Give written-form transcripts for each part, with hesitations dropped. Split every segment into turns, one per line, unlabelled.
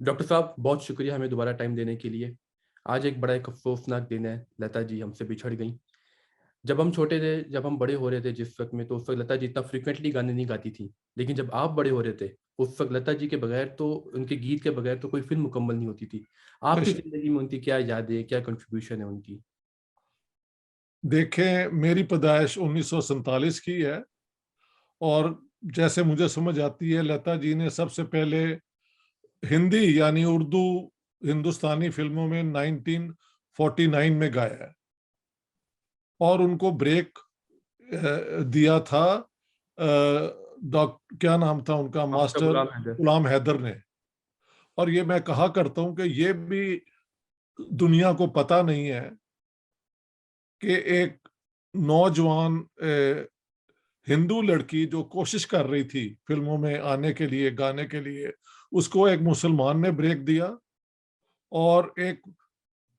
Doctor साहब, बहुत शुक्रिया हमें दोबारा टाइम देने के लिए। आज एक बड़ा एक अफ़सोसनाक दिन है, लता जी हमसे बिछड़ गईं। जब हम छोटे थे, जब हम बड़े हो रहे थे जिस वक़्त में, तो उस वक़्त लता जी इतना फ्रीक्वेंटली गाने नहीं गाती थीं। लेकिन जब आप बड़े हो रहे थे, उस वक़्त लता जी के बगैर तो, उनके गीत के बगैर तो कोई फ़िल्म मुकम्मल नहीं होती थी। आपकी
बेशक।
ज़िंदगी में उनकी क्या यादें, क्या कंट्रीब्यूशन है उनकी?
देखें, मेरी पैदाइश 1947 की है और जैसे मुझे समझ आती है, लता जी ने सबसे पहले हिंदी यानी उर्दू हिंदुस्तानी फिल्मों में 1949 में गाया है और उनको ब्रेक दिया था। क्या नाम था उनका,
मास्टर
मास्टर
गुलाम हैदर।
गुलाम हैदर ने। और ये मैं कहा करता हूं कि ये भी दुनिया को पता नहीं है कि एक नौजवान हिंदू लड़की जो कोशिश कर रही थी फिल्मों में आने के लिए, गाने के लिए, उसको एक मुसलमान ने ब्रेक दिया और एक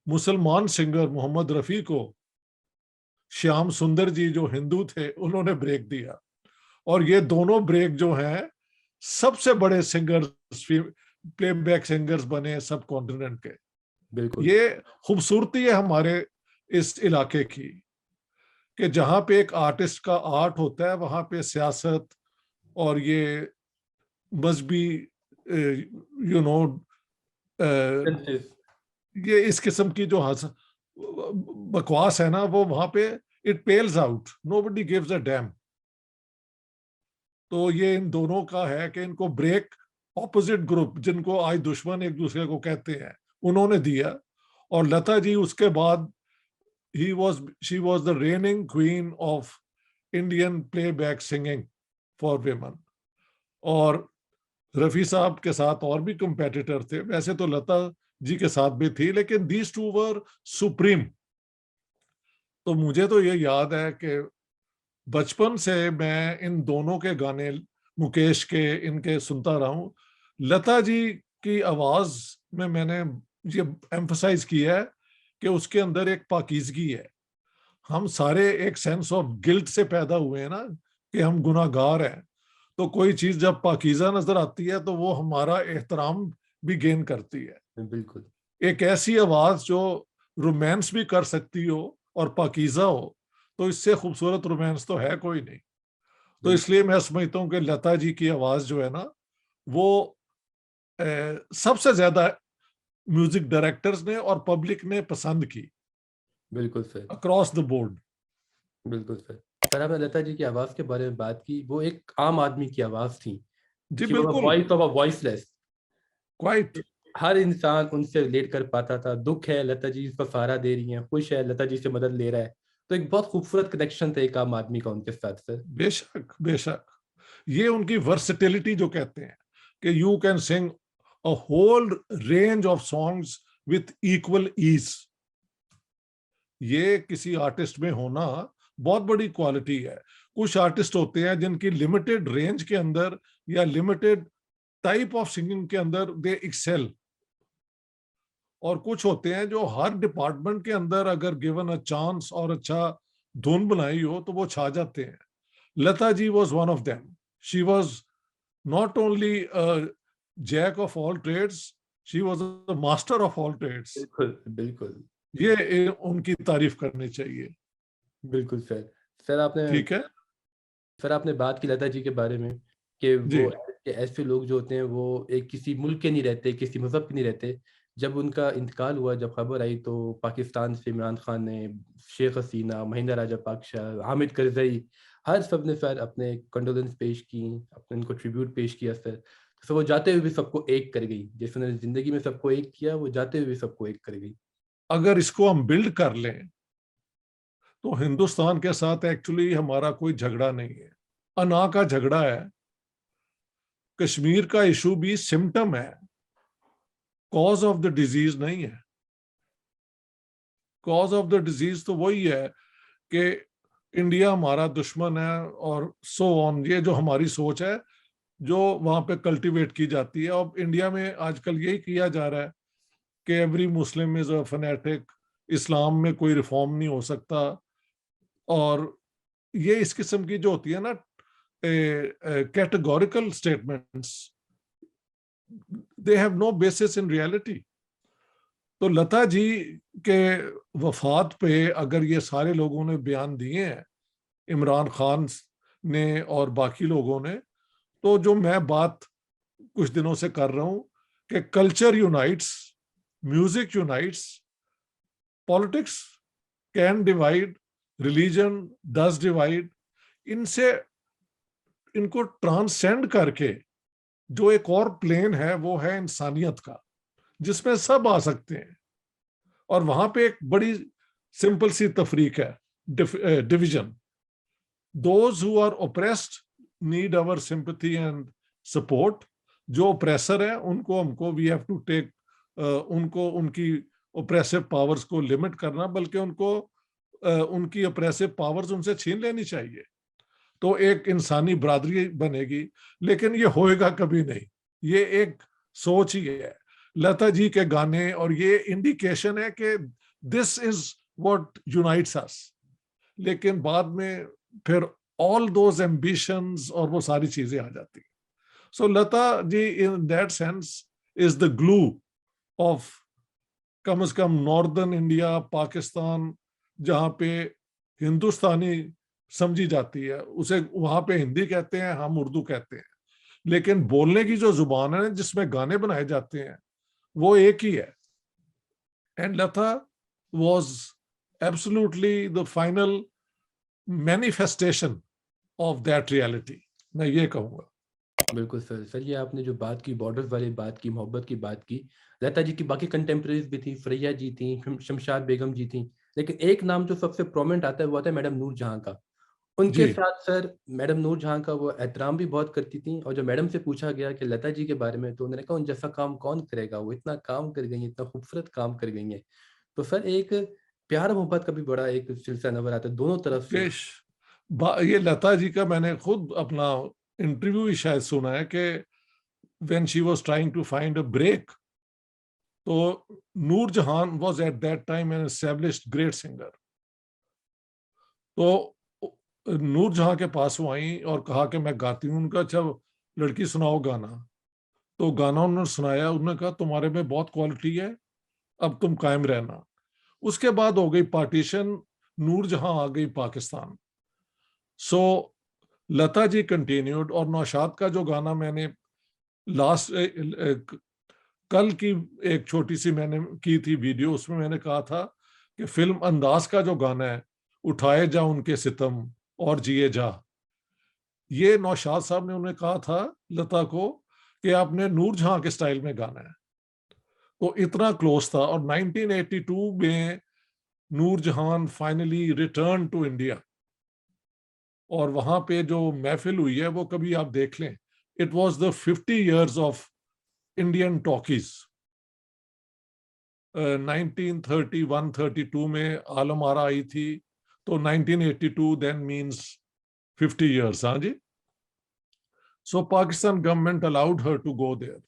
मुसलमान सिंगर मोहम्मद रफी को श्याम सुंदर जी जो हिंदू थे उन्होंने ब्रेक दिया। और ये दोनों ब्रेक जो हैं सबसे बड़े सिंगर्स, प्लेबैक सिंगर्स बने सब कॉन्टिनेंट के।
बिल्कुल।
ये खूबसूरती है हमारे इस इलाके की कि जहां पे एक आर्टिस्ट का आर्ट होता है वहां पे सियासत और ये मजहबी यू नो
सेंसेस।
ये इस किस्म की जो बकवास है ना, वो वहां पे it pales out, nobody gives a damn. तो ये इन दोनों का है कि इनको ब्रेक ऑपोजिट ग्रुप, जिनको आज दुश्मन एक दूसरे को कहते हैं, उन्होंने दिया। और लता जी उसके बाद he was she was the raining queen of Indian playback singing for women. और रफी साहब के साथ और भी कंपेटिटर थे, वैसे तो लता जी के साथ भी थी, लेकिन दीज टू वर सुप्रीम। तो मुझे तो ये याद है कि बचपन से मैं इन दोनों के गाने, मुकेश के, इनके सुनता रहा हूं। लता जी की आवाज में मैंने ये एम्फसाइज किया है कि उसके अंदर एक पाकीज़गी है। हम सारे एक सेंस ऑफ गिल्ट से पैदा हुए हैं ना, कि हम गुनाहगार हैं। तो कोई चीज जब पाकीज़ा नजर आती है तो वो हमारा एहतराम भी गेन करती है।
बिल्कुल।
एक ऐसी आवाज जो रोमांस भी कर सकती हो और पाकीज़ा हो, तो इससे खूबसूरत रोमांस तो है कोई नहीं। तो
बिल्कुल।
इसलिए मैं समझता हूँ कि लता जी की आवाज जो है ना, वो सबसे ज्यादा म्यूजिक डायरेक्टर्स ने और पब्लिक ने पसंद की,
बिल्कुल सर।
Across the board.
बिल्कुल सर। सर, आपने लता जी की आवाज़ के बारे में बात की, वो एक आम आदमी की आवाज़ थी।
जी
शी वाज़ अ
बिल्कुल।
Voice of a voiceless.
Quite.
हर इंसान उनसे रिलेट कर पाता था। दुख है, लता जी इसको सहारा दे रही हैं, खुश है, लता जी से मदद ले रहा है। तो एक बहुत खूबसूरत कनेक्शन था एक आम आदमी का उनके साथ सर।
बेशक बेशक। ये उनकी वर्सेटिलिटी जो कहते हैं कि you can sing a whole range of songs with equal ease, ये किसी आर्टिस्ट में होना बहुत बड़ी क्वालिटी है। कुछ आर्टिस्ट होते हैं जिनकी लिमिटेड रेंज के अंदर या लिमिटेड टाइप ऑफ सिंगिंग के अंदर दे एक्सेल, और कुछ होते हैं जो हर डिपार्टमेंट के अंदर अगर गिवन अ चांस और अच्छा धुन बनाई हो तो वो छा जाते हैं। Lata ji was one of them. She was not only jack of all trades, she was a master of all trades.
बिल्कुल, बिल्कुल।
ये उनकी तारीफ करनी चाहिए।
बिल्कुल सर। सर आपने
ठीक है
सर आपने बात की लता जी के बारे में कि
जी।
वो कि ऐसे लोग जो होते हैं वो एक किसी मुल्क के नहीं रहते, किसी मज़हब के नहीं रहते। जब उनका इंतकाल हुआ, जब खबर आई, तो पाकिस्तान से इमरान खान ने, शेख हसीना, महिंदा राजपक्षे, हामिद करज़ई, हर सब ने सर अपने कंडोलेंस पेश की, अपने उनको ट्रिब्यूट पेश किया सर। तो वो जाते हुए भी सबको एक कर गई। जैसे उन्होंने ज़िंदगी में सबको एक किया, वो जाते हुए भी सबको एक कर गई।
अगर इसको हम बिल्ड कर लें तो हिंदुस्तान के साथ एक्चुअली हमारा कोई झगड़ा नहीं है, अना का झगड़ा है। कश्मीर का इशू भी सिम्टम है, कॉज ऑफ द डिजीज नहीं है। कॉज ऑफ द डिजीज तो वही है कि इंडिया हमारा दुश्मन है और सो ऑन, ये जो हमारी सोच है जो वहां पे कल्टीवेट की जाती है। और इंडिया में आजकल यही किया जा रहा है कि every Muslim is a fanatic, Islam में कोई रिफॉर्म नहीं हो सकता। और ये इस किस्म की जो होती है ना categorical statements, they have no basis in reality. तो लता जी के वफात पे अगर ये सारे लोगों ने बयान दिए हैं, इमरान खान ने और बाकी लोगों ने, तो जो मैं बात कुछ दिनों से कर रहा हूं कि culture unites, music unites, politics can divide, religion does divide, इनसे इनको ट्रांसेंड करके जो एक और प्लेन है वो है इंसानियत का, जिसमें सब आ सकते हैं। और वहां पे एक बड़ी सिंपल सी तफरीक है, division. Those who are oppressed need our sympathy and support. जो ओप्रेसर है उनको हमको वी हैव टू टेक, उनको उनकी ओप्रेसिव पावर्स को लिमिट करना, बल्कि उनको उनकी ओप्रेसिव पावर्स उनसे छीन लेनी चाहिए, तो एक इंसानी बरादरी बनेगी। लेकिन ये होएगा कभी नहीं, ये एक सोच ही है। लता जी के गाने और ये इंडिकेशन है कि दिस इज व्हाट यूनाइट्स अस, लेकिन बाद में फिर ऑल दोज एम्बिशंस और वो सारी चीजें आ जाती हैं। So Lata ji in that sense is the glue of, कम से कम नॉर्दर्न इंडिया, पाकिस्तान, जहां पे हिंदुस्तानी समझी जाती है, उसे वहां पे हिंदी कहते हैं, हम उर्दू कहते हैं, लेकिन बोलने की जो जुबान है जिसमें गाने बनाए जाते हैं वो एक ही है। And Lata was absolutely the final manifestation of that reality, मैं ये कहूंगा।
बिल्कुल सर। सर ये आपने जो बात की, बॉर्डर्स वाली बात की, मोहब्बत की बात की, लता जी की बाकी कंटेम्प्रेरीज भी थी, फ़रिया जी थी, शमशाद बेगम जी थी, लेकिन एक नाम जो सबसे प्रोमिनेंट आता है वो आता है मैडम नूर जहाँ का। उनके
जी,
साथ सर मैडम नूर जहाँ का वो एहतराम भी बहुत करती थी, और जब मैडम से पूछा गया कि लता जी के बारे में, तो उन्होंने कहा उन जैसा काम कौन करेगा, वो इतना काम कर गई हैं, इतना खूबसूरत काम कर गई हैं। तो सर एक प्यार मोहब्बत का भी बड़ा एक सिलसिला नज़र आता है दोनों तरफ से।
पेश ये लता जी का मैंने खुद अपना इंटरव्यू ही शायद सुना है कि when she was trying to find a break, तो Noor Jahan was at that time an established great singer. तो नूर जहां के पास वो आई और कहा कि मैं गाती हूँ। उनका अच्छा लड़की सुनाओ गाना, तो गाना उन्होंने सुनाया। उन्होंने कहा तुम्हारे में बहुत क्वालिटी है, अब तुम कायम रहना। उसके बाद हो गई पार्टीशन, नूर जहां आ गई पाकिस्तान। सो लता जी कंटिन्यूड। और नौशाद का जो गाना मैंने लास्ट कल की एक छोटी सी मैंने की थी वीडियो, उसमें मैंने कहा था कि फिल्म अंदाज का जो गाना है, उठाए जा उनके सितम और जिए जा, ये नौशाद साहब ने उन्हें कहा था लता को कि आपने नूर जहां के स्टाइल में गाना है। तो इतना क्लोज था। और 1982 में नूर जहान फाइनली रिटर्न टू इंडिया, और वहां पे जो महफिल हुई है वो कभी आप देख लें। It was the 50 years of Indian talkies. 1931-32 में आलम आरा आई थी, तो 1982 देन मींस 50 इयर्स। हाँ जी। So Pakistan government allowed her to go there,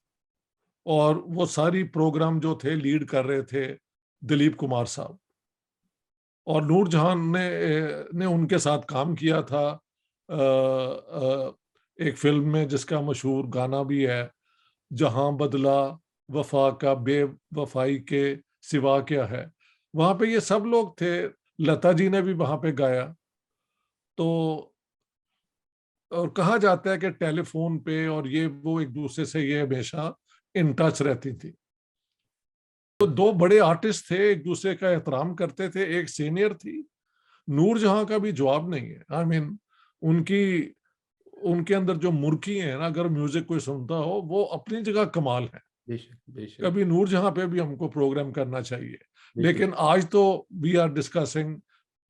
और वो सारी प्रोग्राम जो थे लीड कर रहे थे दिलीप कुमार साहब। और नूर जहान ने उनके साथ काम किया था एक फिल्म में जिसका मशहूर गाना भी है, जहां बदला वफा का बेवफाई के सिवा क्या है। वहां पे ये सब लोग थे, लता जी ने भी वहां पे गाया। तो और कहा जाता है कि टेलीफोन पे और ये वो एक दूसरे से ये हमेशा इन टच रहती थी। तो दो बड़े आर्टिस्ट थे, एक दूसरे का एहतराम करते थे। एक सीनियर थी, नूर जहां का भी जवाब नहीं है। आई मीन उनकी उनके अंदर जो मुर्की है ना, अगर म्यूजिक कोई सुनता हो, वो अपनी जगह कमाल है।
बेशक बेशक।
कभी नूर जहां पे भी हमको प्रोग्राम करना चाहिए।
बेशक
लेकिन आज तो we are discussing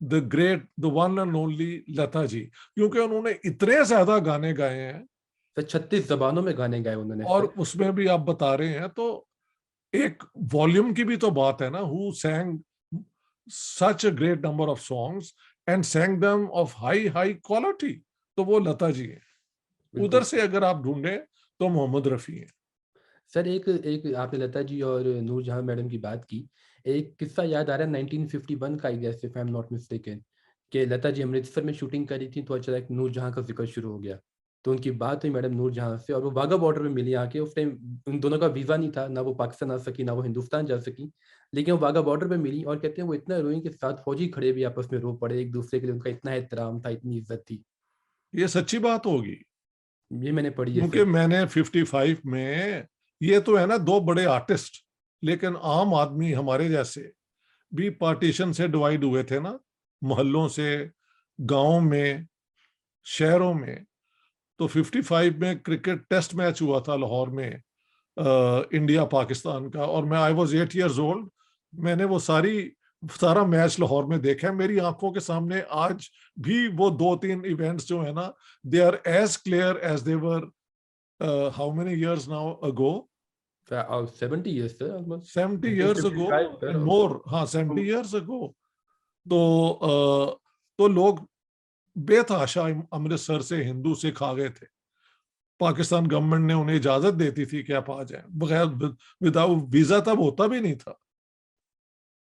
the great, the one and only Lata ji, क्योंकि उन्होंने इतने ज्यादा गाने गाए हैं।
सर 36 जबानों में गाने गाए उन्होंने
और
सर।
उसमें भी आप बता रहे हैं, तो एक वॉल्यूम की भी तो बात है ना। Who सैंग such a great number of songs and सैंग them of high high quality, तो वो लता जी है।
बिल्कुल
उधर से
सर।
अगर आप ढूंढे तो मोहम्मद रफी है।
सर एक एक आपने लता जी और नूर जहां मैडम की बात की, एक किस्सा याद आ रहा है 1951 का, I guess if I am not mistaken, कि लता जी अमृतसर में शूटिंग कर रही थी, तो अचानक नूर जहां का जिक्र शुरू हो गया। तो उनकी बात हुई मैडम नूरजहां से, और वो वाघा बॉर्डर पे मिली आके। उस टाइम उन दोनों का वीज़ा नहीं था, ना वो पाकिस्तान आ सकी, ना वो हिंदुस्तान जा सकी। लेकिन वो वाघा बॉर्डर पे मिली और कहते हैं वो इतना रोईं कि 7 फौजी खड़े भी आपस में रो पड़े एक-दूसरे के लिए, उनका इतना एहतराम था, इतनी इज़्ज़त थी।
ये सच्ची बात होगी,
ये मैंने पढ़ी है
क्योंकि
सर।
मैंने 55 में, ये तो है ना दो बड़े आर्टिस्ट, लेकिन आम आदमी हमारे जैसे भी पार्टीशन से डिवाइड हुए थे ना, मोहल्लों से, गांव में, शहरों में। तो 55 में क्रिकेट टेस्ट मैच हुआ था लाहौर में, इंडिया पाकिस्तान का, और मैं आई वाज 8 years old। मैंने वो सारा मैच लाहौर में देखा है, मेरी आंखों के सामने आज भी वो 2-3 इवेंट्स जो है ना, they are as clear as they were how many years now ago.
70 years sir almost.
70 years ago
1955 sir.
and more, हाँ 70 years ago। तो तो लोग बेतहाशा अमृतसर से हिंदू सिख आ गए थे। पाकिस्तान गवर्नमेंट ने उन्हें इजाजत देती थी कि आप आ जाएं, बगैर विदाउट वीजा तब होता भी नहीं था।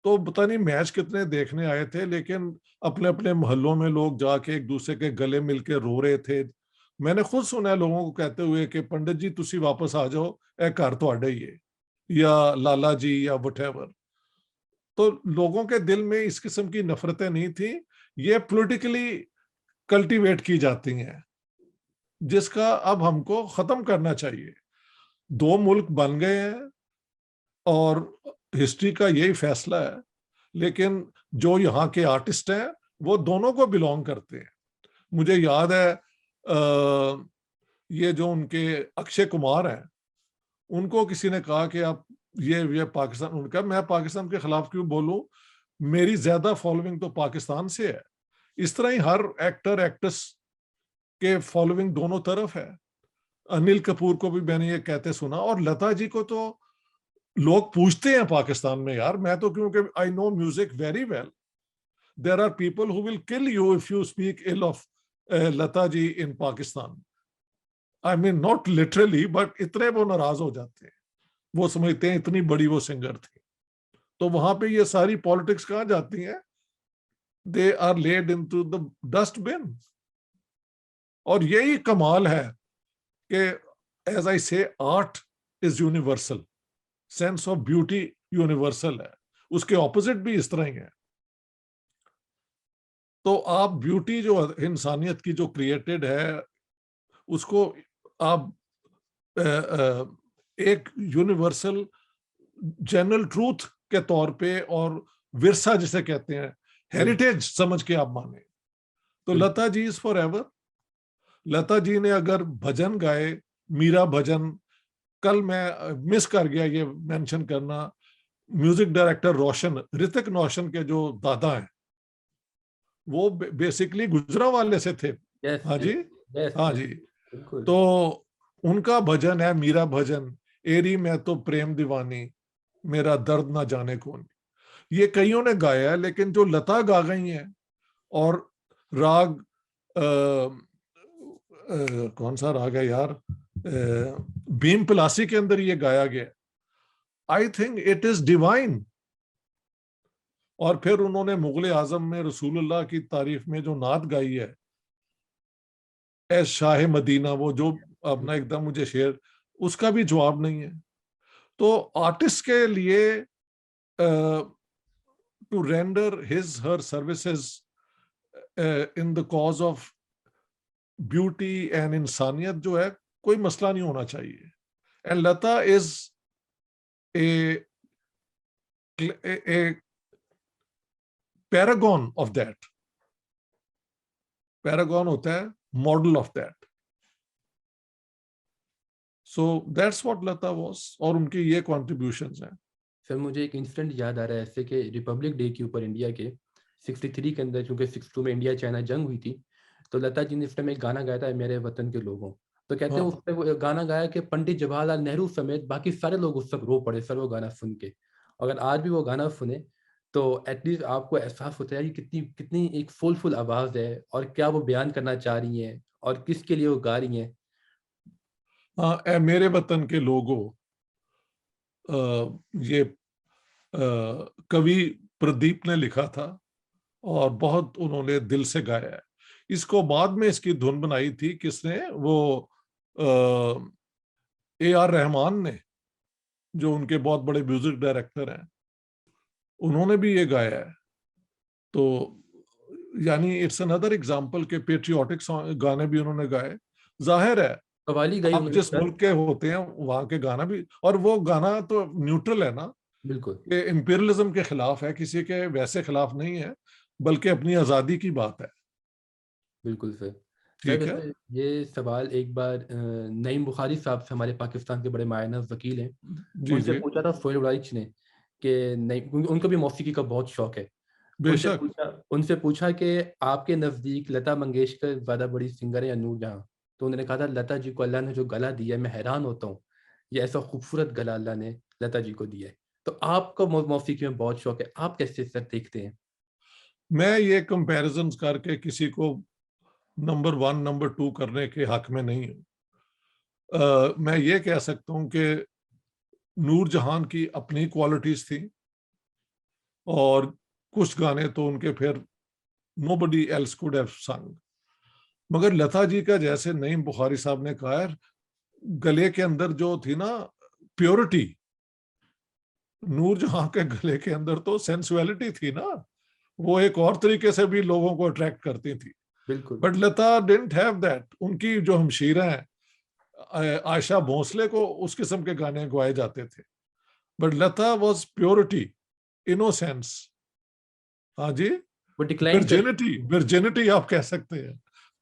तो पता नहीं मैच कितने देखने आए थे, लेकिन अपने अपने मोहल्लों में लोग जाके एक दूसरे के गले मिलके रो रहे थे। मैंने खुद सुना है लोगों को कहते हुए कि पंडित जी तुसी वापस आ जाओ, ए घर तुहाडा ही है, या लाला जी या वटेवर। तो लोगों के दिल में इस किस्म की नफरतें नहीं थी, ये पॉलिटिकली कल्टीवेट की जाती हैं, जिसका अब हमको खत्म करना चाहिए। दो मुल्क बन गए हैं और हिस्ट्री का यही फैसला है, लेकिन जो यहाँ के आर्टिस्ट हैं वो दोनों को बिलोंग करते हैं। मुझे याद है ये जो उनके अक्षय कुमार हैं, उनको किसी ने कहा कि आप ये पाकिस्तान, उनका मैं पाकिस्तान के खिलाफ क्यों बोलूं, मेरी ज्यादा फॉलोइंग तो पाकिस्तान से है। इस तरह ही हर एक्टर एक्ट्रेस के फॉलोइंग दोनों तरफ है। अनिल कपूर को भी मैंने ये कहते सुना, और लता जी को तो लोग पूछते हैं पाकिस्तान में, यार मैं तो, क्योंकि I know music very well, there are people who will kill you if you speak ill of Lata ji in Pakistan. I mean not literally, but इतने वो नाराज हो जाते हैं, वो समझते हैं इतनी बड़ी वो सिंगर थी। तो वहां पे ये सारी पॉलिटिक्स कहाँ जाती हैं, they are led into the dustbin. और यही कमाल है कि as I say art is universal, sense of beauty universal है, उसके ऑपोजिट भी इस तरह ही है। तो आप ब्यूटी जो इंसानियत की जो क्रिएटेड है, उसको आप एक यूनिवर्सल जनरल ट्रूथ के तौर पे, और विरसा जिसे कहते हैं, हेरिटेज समझ के आप माने। तो Lata ji is for ever. Lata ji ने अगर भजन गाए, मीरा भजन, कल मैं मिस कर गया ये मेंशन करना, म्यूजिक डायरेक्टर रोशन, ऋतिक रोशन के जो दादा हैं, वो बेसिकली गुजरांवाले से थे।
यस
हाँ जी,
यस यस
हाँ
यस।
जी।
बिल्कुल।
तो उनका भजन है मीरा भजन, एरी मैं तो प्रेम दीवानी, मेरा दर्द ना जाने कौन। ये कईयों ने गाया है, लेकिन जो लता गा गई हैं, और राग कौन सा राग है यार, भीम पलासी के अंदर ये गाया गया, I think it is divine. और फिर उन्होंने मुगल आजम में रसूलुल्लाह की तारीफ में जो नात गाई है, ए शाह मदीना, वो जो अपना एकदम मुझे शेर, उसका भी जवाब नहीं है। तो आर्टिस्ट के लिए to render his her services in the cause of beauty and इंसानियत जो है, कोई मसला नहीं होना चाहिए। And Lata is a paragon of that. Paragon होता है model of that. So that's what Lata was, और उनकी ये कॉन्ट्रीब्यूशंस हैं।
सर मुझे एक इंसिडेंट याद आ रहा है ऐसे कि रिपब्लिक डे के ऊपर इंडिया के 63 के अंदर, क्योंकि 62 में इंडिया चाइना जंग हुई थी, तो लता जी ने इस टाइम एक गाना गाया था, मेरे वतन के लोगों। तो कहते हैं
हाँ,
उस पे वो गाना गाया कि पंडित जवाहरलाल नेहरू समेत बाकी सारे लोग उस वक्त रो पड़े सर वो गाना सुन के। अगर आज भी वो गाना सुने तो एटलीस्ट आपको एहसास होता है कि कितनी कितनी एक सोलफुल आवाज़ है, और क्या वो बयान करना चाह रही हैं और किसके लिए वो गा रही हैं।
हाँ, ए मेरे वतन के लोगों, ये कवि प्रदीप ने लिखा था, और बहुत उन्होंने दिल से गाया है। इसको बाद में इसकी धुन बनाई थी किसने, वो AR रहमान ने, जो उनके बहुत बड़े म्यूजिक डायरेक्टर हैं, उन्होंने भी ये गाया है। तो यानी इट्स अनदर एग्जांपल के पेट्रियोटिक गाने भी उन्होंने गाए। जाहिर है
कव्वाली गाई
आप
उन्होंने
जिस
सर।
मुल्क के होते हैं वहां के गाना भी, और वो गाना तो न्यूट्रल है ना,
बिल्कुल
कि इंपीरियलिज्म के खिलाफ है, किसी के वैसे खिलाफ नहीं है, बल्कि अपनी आजादी की बात है।
बिल्कुल सर। सर
ठीक है।
वैसे ये सवाल एक बार नईम बुखारी साहब से, हमारे पाकिस्तान के बड़े मायना वकील हैं,
जी
उनसे
जी।
पूछा था सोहेल वड़ाइच ने कि नहीं, उनको भी मौसीकी का बहुत शौक है।
बेशक।
उनसे पूछा कि आपके नज़दीक लता मंगेशकर ज़्यादा बड़ी सिंगर है या नूरजहां? तो उन्होंने कहा था लता जी को अल्लाह ने जो गला दिया है, मैं हैरान होता हूँ, ये ऐसा खूबसूरत गला अल्लाह ने लता जी को दिया है। तो आपको मौसीकी में बहुत शौक है, आप कैसे सर देखते हैं?
मैं ये कंपैरिजन करके किसी को नंबर 1 नंबर 2 करने के हक में नहीं हूँ। मैं ये कह सकता हूँ कि नूरजहान की अपनी क्वालिटीज थी, और कुछ गाने तो उनके फिर नोबडी एल्स कुड हैव संग। मगर लता जी का, जैसे नईम बुखारी साहब ने कहा है, गले के अंदर जो थी ना प्योरिटी, नूरजहां के गले के अंदर तो सेंसुअलिटी थी ना, वो एक और तरीके से भी लोगों को अट्रैक्ट करती थी।
बिल्कुल।
But Lata didn't have that. उनकी जो हमशीरा हैं, आयशा भोसले को उस किस्म के गाने गवाए जाते थे, but Lata was purity, innocence. हाँ जी।
वो डिक्लाइन कर
वर्जिनिटी, वर्जिनिटी आप कह सकते हैं,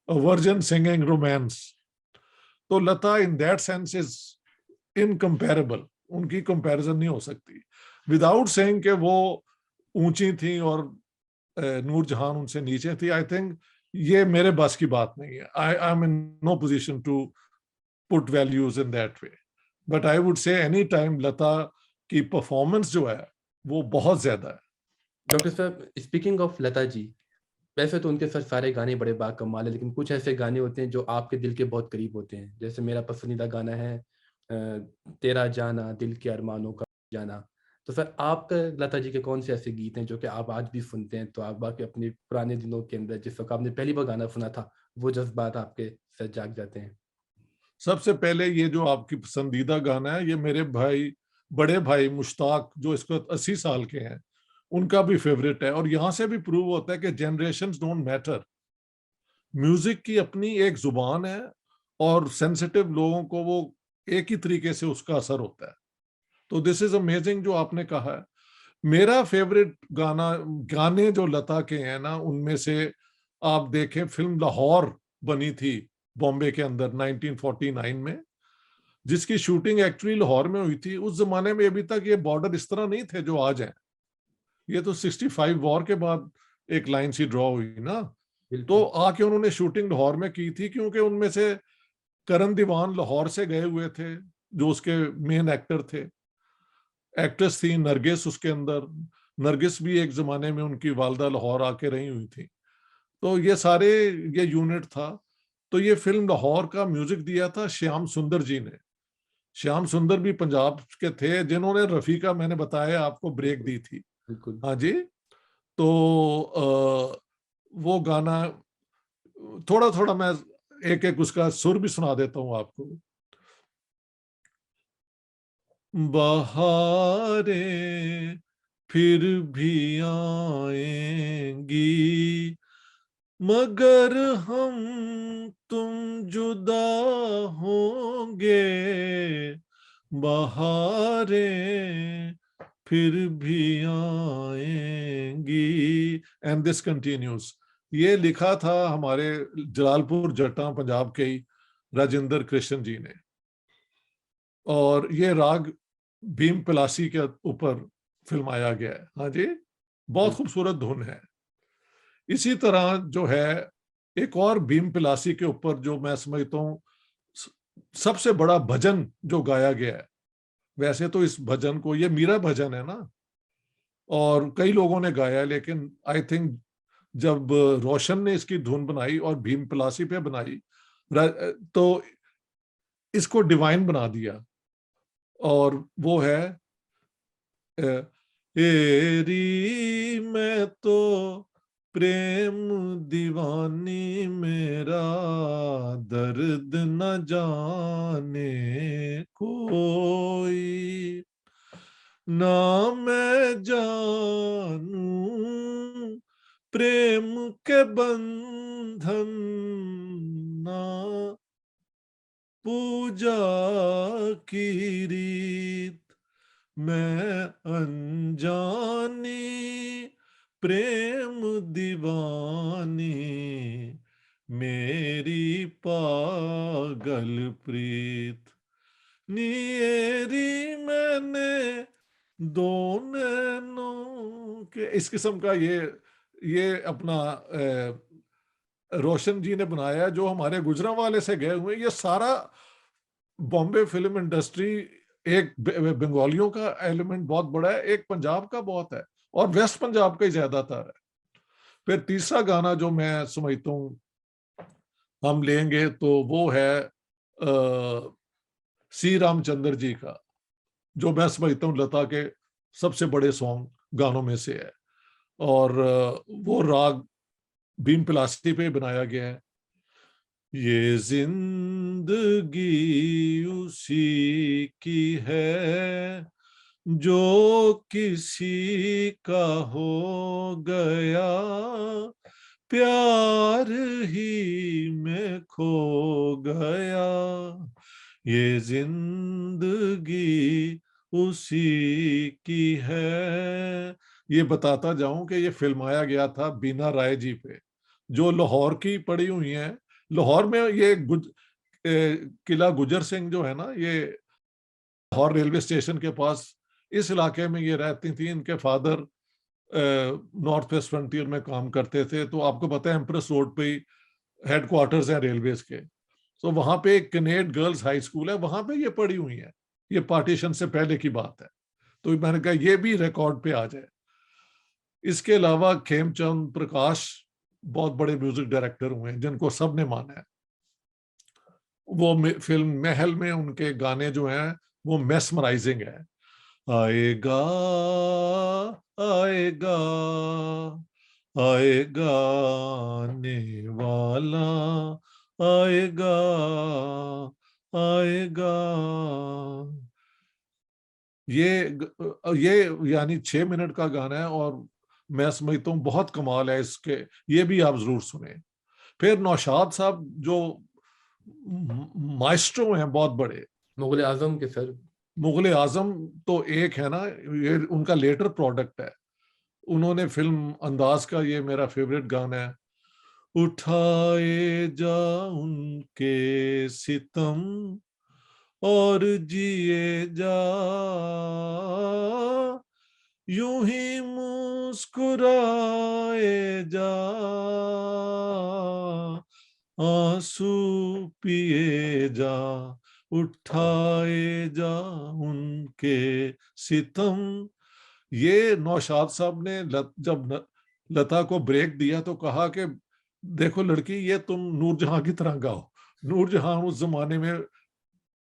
वर्जिन सिंगिंग रोमांस। तो Lata in that sense is incomparable, उनकी कंपैरिजन नहीं हो सकती। विदाउट सेइंग कि वो ऊंची थी और नूरजहां उनसे नीचे थी, आई थिंक ये मेरे बस की बात नहीं है। I am in no position to put values in that way, but I would say any time Lata की परफॉर्मेंस जो है वो बहुत ज्यादा है।
डॉक्टर साहब, स्पीकिंग ऑफ लता जी, वैसे तो उनके सर सारे गाने बड़े बाकमाल है, लेकिन कुछ ऐसे गाने होते हैं जो आपके दिल के बहुत करीब होते हैं। जैसे मेरा पसंदीदा गाना है तेरा जाना दिल के अरमानों का जाना। तो सर आपका लता जी के कौन से ऐसे गीत हैं जो कि आप आज भी सुनते हैं, तो आप बाकी अपने पुराने दिनों के अंदर जिस वक्त आपने पहली बार गाना सुना था, वो जज्बात आपके सर जाग जाते हैं?
सबसे पहले ये जो आपकी पसंदीदा गाना है, ये मेरे भाई, बड़े भाई मुश्ताक, जो इसको 80 साल के हैं, उनका भी फेवरेट है। और यहां से भी प्रूव होता है कि जनरेशन्स डोंट मैटर। म्यूजिक की अपनी एक जुबान है, और सेंसिटिव लोगों को वो एक ही तरीके से उसका असर होता है। तो दिस इज अमेजिंग जो आपने कहा है। मेरा फेवरेट गाना, गाने जो लता के हैं ना, उनमें से आप देखें, फिल्म लाहौर बनी थी बॉम्बे के अंदर 1949 में, जिसकी शूटिंग एक्चुअली लाहौर में हुई थी। उस जमाने में अभी तक ये बॉर्डर इस तरह नहीं थे जो आज हैं। ये तो 65 वॉर के बाद एक लाइन सी ड्रॉ हुई ना। तो
बिल्कुल।
आके उन्होंने शूटिंग लाहौर में की थी, क्योंकि उनमें से करण दीवान लाहौर से गए हुए थे, जो उसके मेन एक्टर थे। एक्ट्रेस थी नरगिस उसके अंदर। नरगिस भी एक जमाने में उनकी वालदा लाहौर आके रही हुई थी। तो ये सारे, ये यूनिट था। तो ये फिल्म लाहौर का म्यूजिक दिया था श्याम सुंदर जी ने। श्याम सुंदर भी पंजाब के थे, जिन्होंने रफी का, मैंने बताया आपको, ब्रेक
बिल्कुल।
दी थी।
बिल्कुल।
हाँ जी। तो वो गाना, थोड़ा थोड़ा मैं एक एक उसका सुर भी सुना देता हूँ आपको। बहारें फिर भी आएंगी, मगर हम तुम जुदा होंगे। बहारें फिर भी आएंगी। And this continuous. ये लिखा था हमारे जलालपुर जट्टा पंजाब के ही राजेंद्र कृष्ण जी ने, और ये राग भीम पिलासी के ऊपर फिल्माया गया है। हाँ जी, बहुत
बिल्कुल।
खूबसूरत धुन है। इसी तरह जो है, एक और भीम पिलासी के ऊपर जो मैं समझता हूँ सबसे बड़ा भजन जो गाया गया है। वैसे तो इस भजन को, ये मीरा भजन है ना, और कई लोगों ने गाया है, लेकिन आई थिंक जब रोशन ने इसकी धुन बनाई और भीम पिलासी पे बनाई, तो इसको डिवाइन बना दिया। और वो है, तेरी मैं तो प्रेम दीवानी मेरा दर्द न जाने कोई, ना मैं जानू प्रेम के बंधन, ना पूजा की रीत, मैं अनजानी प्रेम दीवानी मेरी पागल प्रीत, नियेरी मैंने दो नैनों के। इस किस्म का ये अपना रोशन जी ने बनाया, जो हमारे गुजरांवाले से गए हुए। ये सारा बॉम्बे फिल्म इंडस्ट्री, एक बंगालियों का एलिमेंट बहुत बड़ा है, एक पंजाब का बहुत है, और वेस्ट पंजाब का ही ज्यादातर है। फिर तीसरा गाना जो मैं समझता हूँ हम लेंगे तो वो है सी रामचंद्र जी का, जो मैं समझता हूँ लता के सबसे बड़े सॉन्ग गानों में से है। और वो राग भीम पिलासी पे बनाया गया है। ये जिंदगी उसी की है जो किसी का हो गया, प्यार ही में खो गया, ये जिंदगी उसी की है। ये बताता जाऊं कि ये फिल्माया गया था बीना राय जी पे, जो लाहौर की पड़ी हुई है। लाहौर में ये किला गुजर सिंह जो है ना, ये लाहौर रेलवे स्टेशन के पास इस इलाके में ये रहती थी। इनके फादर नॉर्थ वेस्ट फ्रंटियर में काम करते थे। तो आपको पता है एम्प्रेस रोड पे ही हेडक्वार्टर्स हैं रेलवेज के। तो वहां पे एक कनेड गर्ल्स हाई स्कूल है, वहां पे ये पढ़ी हुई है। ये पार्टीशन से पहले की बात है। तो मैंने कहा ये भी रिकॉर्ड पे आ जाए। इसके अलावा खेमचंद प्रकाश बहुत बड़े म्यूजिक डायरेक्टर हुए हैं, जिनको सबने माना है। वो फिल्म महल में उनके गाने जो हैं वो मेस्मराइजिंग है। आएगा आएगा आएगा आने वाला, आएगा आएगा। ये यानी 6 मिनट का गाना है, और मैं समझता हूँ बहुत कमाल है इसके। ये भी आप जरूर सुने। फिर नौशाद साहब जो माइस्ट्रो हैं बहुत बड़े,
मुगल आजम के सर।
मुगले आजम तो एक है ना, ये उनका लेटर प्रोडक्ट है। उन्होंने फिल्म अंदाज का ये मेरा फेवरेट गाना है, उठाए जा उनके सितम और जिए जा, यूं ही मुस्कुराए जा, आंसू पिए जा, उठाए जा उनके सितम। ये नौशाद साहब ने जब लता को ब्रेक दिया तो कहा कि देखो लड़की, ये तुम नूरजहां की तरह गाओ। नूरजहां उस जमाने में एक बहुत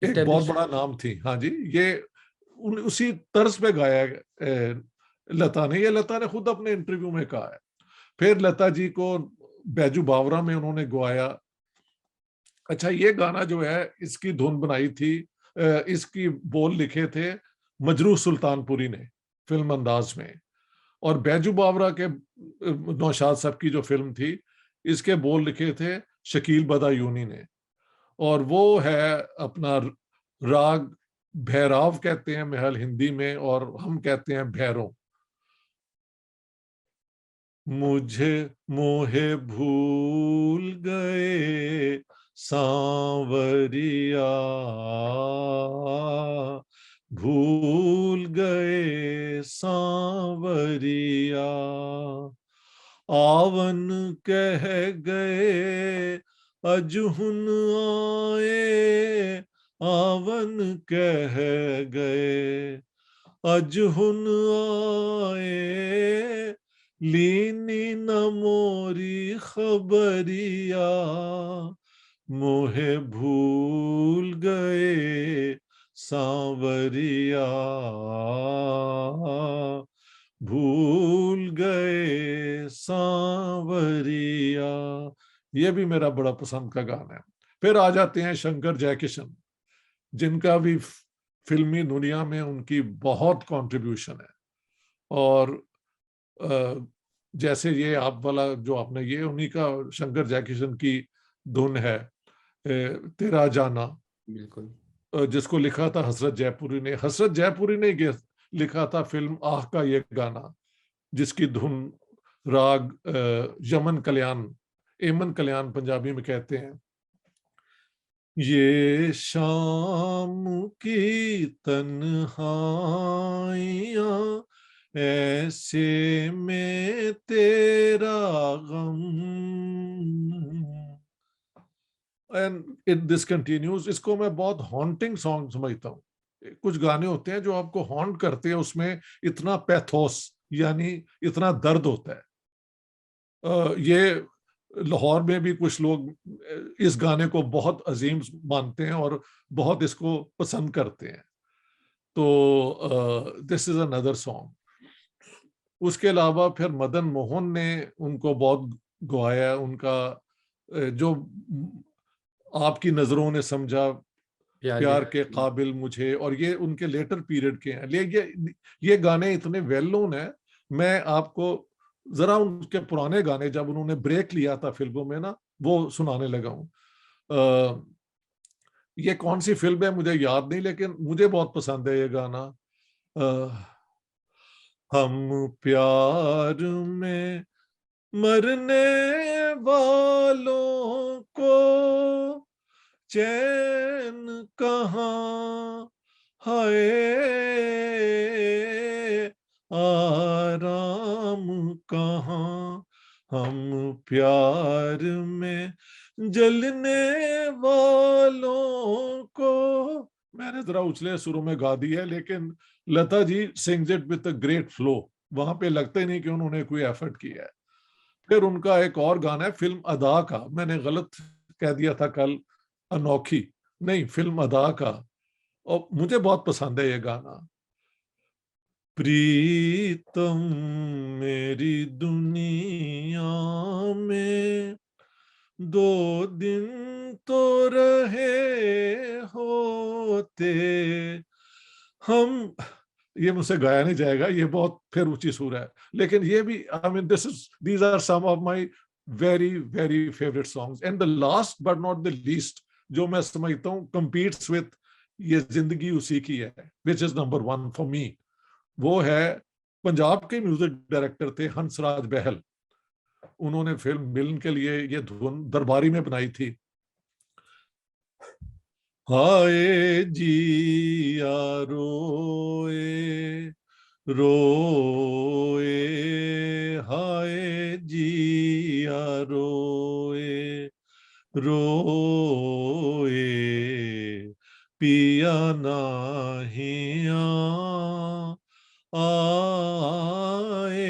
इस्टेब्लिश।
बड़ा नाम थी। हाँ जी, ये उसी तर्ज पे गाया लता ने। ये लता ने खुद अपने इंटरव्यू में कहा है। फिर लता जी को बैजू बावरा में उन्होंने गवाया। अच्छा, ये गाना जो है इसकी धुन बनाई थी, इसकी बोल लिखे थे मजरू सुल्तानपुरी ने फिल्म अंदाज में। और बैजू बावरा के नौशाद साहब की जो फिल्म थी, इसके बोल लिखे थे शकील बदायूनी ने। और वो है अपना राग भैरव कहते हैं महल हिंदी में, और हम कहते हैं भैरों। मुझे मोहे भूल गए सांवरिया, भूल गए सांवरिया, आवन कह गए अजहुन आए, आवन कह गए अजहुन आए, लीनी न मोरी खबरिया, मोहे भूल गए सांवरिया, भूल गए सांवरिया। सांवरिया, ये भी मेरा बड़ा पसंद का गाना है। फिर आ जाते हैं शंकर जयकिशन, जिनका भी फिल्मी दुनिया में उनकी बहुत कंट्रीब्यूशन है। और जैसे ये आप वाला जो आपने, ये उन्हीं का, शंकर जयकिशन की धुन है तेरा जाना,
बिल्कुल।
जिसको लिखा था हसरत जयपुरी ने। हसरत जयपुरी ने लिखा था फिल्म आह का ये गाना, जिसकी धुन राग यमन कल्याण, एमन कल्याण पंजाबी में कहते हैं। ये शाम की तन्हाइयाँ, ऐसे में तेरा गम, एंड इट दिस कंटिन्यूज। इसको मैं बहुत हॉन्टिंग सॉन्ग समझता हूँ। कुछ गाने होते हैं जो आपको हॉन्ट करते हैं, उसमें इतना पैथोस यानी इतना दर्द होता है। ये लाहौर में भी कुछ लोग इस गाने को बहुत अजीम मानते हैं और बहुत इसको पसंद करते हैं। तो दिस इज अनदर सॉन्ग। उसके अलावा फिर मदन मोहन ने उनको बहुत गवाया। उनका जो आपकी नजरों ने समझा प्यार के काबिल मुझे, और ये उनके लेटर पीरियड के हैं। ये गाने इतने वेल नोन है। मैं आपको जरा उनके पुराने गाने, जब उन्होंने ब्रेक लिया था फिल्मों में ना, वो सुनाने लगा हूं। ये कौन सी फिल्म है मुझे याद नहीं, लेकिन मुझे बहुत पसंद है ये गाना। हम प्यार में मरने वालों को चैन कहाँ, हाय आराम कहाँ, हम प्यार में जलने वालों को। मैंने जरा उछले सुरों में गा दी है, लेकिन Lata ji sings it with a great flow. वहां पे लगता ही नहीं कि उन्होंने कोई एफर्ट किया है। फिर उनका एक और गाना है फिल्म अदा का, मैंने गलत कह दिया था कल, अनोखी नहीं, फिल्म अदा का, और मुझे बहुत पसंद है ये गाना। प्रीतम मेरी दुनिया में दो दिन तो रहे होते हम। ये मुझसे गाया नहीं जाएगा, ये बहुत फिर ऊंची सुर है, लेकिन ये भी, I mean these are some of my very very favourite songs. And the last but not the least, जो मैं समझता हूँ कम्पीट्स विद ये जिंदगी उसी की है, which is number 1 for me, वो है, पंजाब के म्यूजिक डायरेक्टर थे हंसराज बहल। उन्होंने फिल्म मिलन के लिए ये धुन दरबारी में बनाई थी। हाय जिया रोए रोए, हाय जिया रोए रोए, पिया नाहिया आए,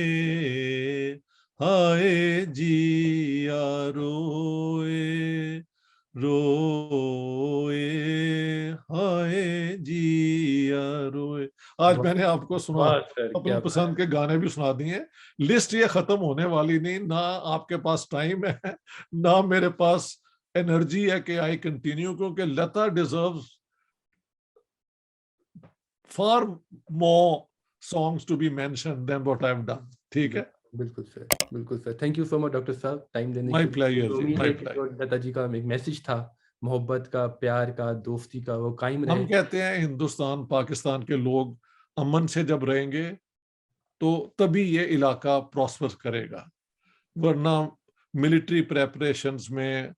हाय जिया रोए रोए, हाय जिया रोए। आज मैंने आपको सुना
सर,
अपनी
क्या
पसंद के गाने भी सुना दिए। लिस्ट ये खत्म होने वाली नहीं, ना आपके पास टाइम है ना मेरे पास एनर्जी है कि आई कंटिन्यू, क्योंकि लता deserves far more songs to be mentioned than what I've done. ठीक है?
बिल्कुल सर, बिल्कुल sir. Thank you so much doctor साहब टाइम देने
My
के लिए।
pleasure जी,
उम्मीद
my
है कि जो
pleasure।
लता जी का एक मैसेज था मोहब्बत का, प्यार का, दोस्ती का, वो कायम रहे।
हम कहते हैं हिंदुस्तान पाकिस्तान के लोग अमन से जब रहेंगे तो तभी ये इलाका प्रॉस्पर करेगा, वरना मिलिट्री प्रेपरेशंस में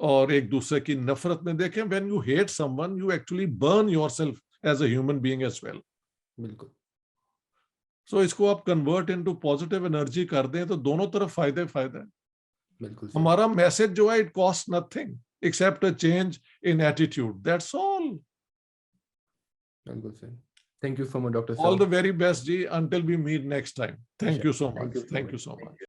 और एक दूसरे की नफरत में, देखें, when you hate someone you actually burn yourself as a human being as well.
बिल्कुल।
सो इसको आप कन्वर्ट इनटू पॉजिटिव एनर्जी कर दें तो दोनों तरफ फायदे फायदे हैं।
बिल्कुल सर।
हमारा मैसेज जो है, it cost nothing except a change in attitude, that's all.
बिल्कुल sir. Thank you so much doctor
ऑल द
साहब।
वेरी बेस्ट जी, until we meet next time, thank you so
thank
much,
you so
thank you
much.
so much।